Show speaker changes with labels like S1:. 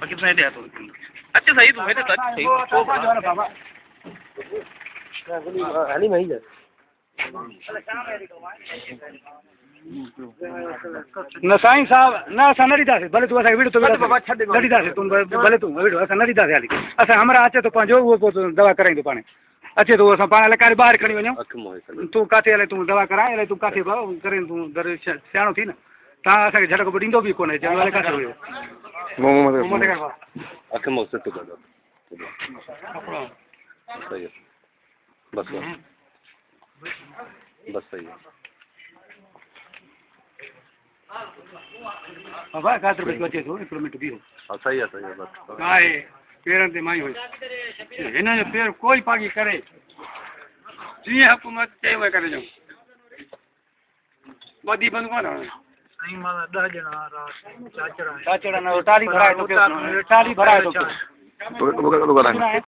S1: कितना दे तो अच्छा सही तू है तो सही तो बाबा
S2: हाली में ही है
S3: न साईं साहब न असां न ॾींदासीं भले तूं असांखे विड़ तो
S2: बाबा छॾ
S3: न ॾींदासीं तूं भले तूं विड़ असां न ॾींदासीं हाली असां हमरा अचे तो पंहिंजो उहो पोइ दवा कराईंदो पाणे अचे तो असां पाण हलाए काॾे ॿाहिरि खणी वञूं तूं काथे हले तूं दवा कराए हले तूं काथे भाउ करे तूं दर सियाणो थी न तव्हां असांखे झटको बि ॾींदो बि कोन्हे चवण हले काथे वियो
S2: अख में सेट कर दो सही है बस बस सही है
S3: बाबा कातर बि अचे थो हिकिड़ो मिंट बीहो
S2: सही है बस
S3: आहे पेरनि ते माई हुई हिन जो पेर कोई पागी करे जीअं हुकूमत चयो आहे करे ॾियूं वधी बंदि कोन
S1: साईं मां 10 ॼणा रात चाचड़ा
S3: चाचड़ा न टाली भराए तो टाली भराए तो